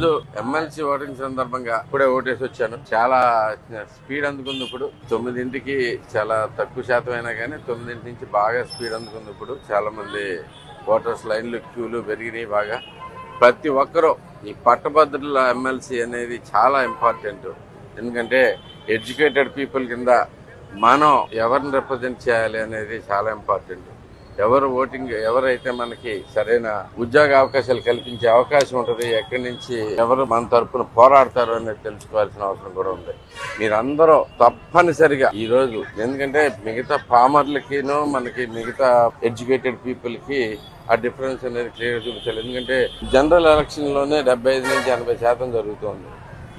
ఈరోజు MLC voting సందర్భంగా ఇప్పుడే ఓటేసి వచ్చాను. చాలా స్పీడ్ అందుకుంది. ఇప్పుడు 9ంటికి చాలా తక్కువ శాతం అయినా కానీ 9ంటి నుంచి బాగా స్పీడ్ అందుకుంది. ఇప్పుడు చాలా మంది ఓటర్స్ లైన్లు క్యూలు పెరిగినాయి బాగా. ప్రతి ఒక్కరూ ఈ పట్టభద్రుల ఎమ్మెల్సీ అనేది చాలా ఇంపార్టెంట్. ఎందుకంటే ఎడ్యుకేటెడ్ పీపుల్ కింద మనం ఎవరిని రిప్రజెంట్ చేయాలి అనేది చాలా ఇంపార్టెంట్. ఎవరైతే మనకి సరైన ఉద్యోగ అవకాశాలు కల్పించే అవకాశం ఉంటుంది, ఎక్కడి నుంచి ఎవరు మన తరఫున పోరాడతారు అనేది తెలుసుకోవాల్సిన అవసరం కూడా ఉంది. మీరందరూ తప్పనిసరిగా ఈ రోజు, ఎందుకంటే మిగతా ఫార్మర్లకినూ మనకి మిగతా ఎడ్యుకేటెడ్ పీపుల్ కి ఆ డిఫరెన్స్ అనేది క్లియర్ చూపించాలి. ఎందుకంటే జనరల్ ఎలక్షన్ లోనే 75 నుంచి 80% జరుగుతుంది.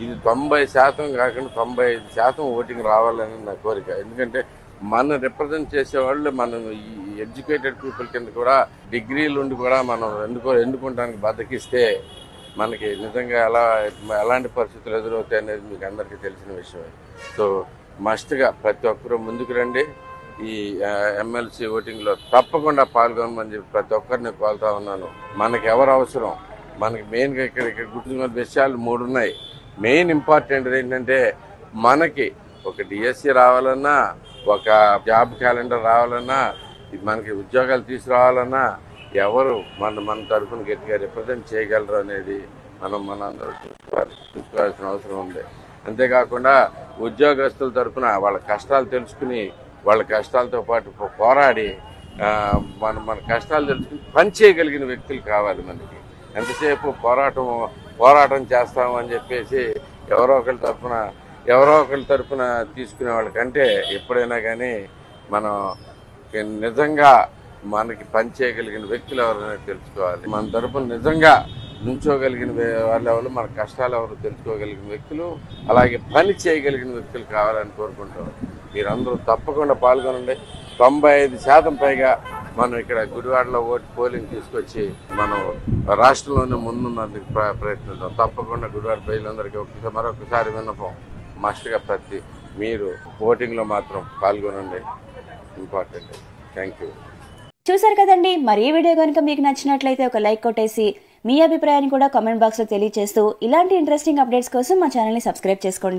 ఇది 90% కాకుండా 95% ఓటింగ్ రావాలని నా కోరిక. ఎందుకంటే మన రిప్రజెంట్ చేసేవాళ్ళు మనం ఈ ఎడ్యుకేటెడ్ పీపుల్ కింద కూడా డిగ్రీలు ఉండి కూడా మనం ఎన్నుకోవడానికి బద్దకిస్తే మనకి నిజంగా ఎలాంటి పరిస్థితులు ఎదురవుతాయి అనేది మీకు అందరికీ తెలిసిన విషయమే. సో మస్ట్గా ప్రతి ఒక్కరూ ముందుకు రండి. ఈ ఎమ్మెల్సీ ఓటింగ్ లో తప్పకుండా పాల్గొనమని చెప్పి ప్రతి ఒక్కరిని కోరుతా ఉన్నాను. మనకి ఎవరు అవసరం, మనకి మెయిన్ గా ఇక్కడ గుర్తుంచుకున్న విషయాలు 3 ఉన్నాయి. మెయిన్ ఇంపార్టెంట్ ఏంటంటే మనకి ఒక డిఎస్సి రావాలన్నా, ఒక జాబ్ క్యాలెండర్ రావాలన్నా, మనకి ఉద్యోగాలు తీసుకురావాలన్నా ఎవరు మన తరఫున గట్టిగా రిప్రజెంట్ చేయగలరు అనేది మనందరూ చూసుకోవాల్సిన అవసరం ఉంది. అంతేకాకుండా ఉద్యోగస్తుల తరఫున వాళ్ళ కష్టాలు తెలుసుకుని, వాళ్ళ కష్టాలతో పాటు పోరాడి మన కష్టాలు తెలుసుకుని పని చేయగలిగిన వ్యక్తులు కావాలి మనకి. ఎంతసేపు పోరాటం చేస్తామని చెప్పేసి ఎవరో ఒకరి తరఫున తీసుకునే వాళ్ళకంటే ఎప్పుడైనా కానీ మనం నిజంగా మనకి పని చేయగలిగిన వ్యక్తులు ఎవరైనా తెలుసుకోవాలి. మన తరఫున నిజంగా నుంచోగలిగిన వాళ్ళు, మన కష్టాలు ఎవరు తెలుసుకోగలిగిన వ్యక్తులు, అలాగే పని చేయగలిగిన వ్యక్తులు కావాలని కోరుకుంటాం. మీరందరూ తప్పకుండా పాల్గొనండి. 95% పైగా మనం ఇక్కడ గుడివాడలో పోలింగ్ తీసుకొచ్చి మనం రాష్ట్రంలోనే ముందున్నందుకు ప్రయత్నిద్దాం. తప్పకుండా గుడివాడ ప్రజలందరికీ మరొకసారి విన్నపం, మస్ట్గా మీరు ఓటింగ్లో మాత్రం పాల్గొనండి. ఇంపార్టెంట్. Thank you. చూసారు కదండి. మరి ఈ వీడియో కనుక మీకు నచ్చినట్లయితే ఒక లైక్ కొట్టేసి మీ అభిప్రాయాన్ని కూడా కామెంట్ బాక్స్లో తెలియజేస్తూ ఇలాంటి ఇంట్రెస్టింగ్ అప్డేట్స్ కోసం మా ఛానల్ని సబ్స్క్రైబ్ చేసుకోండి.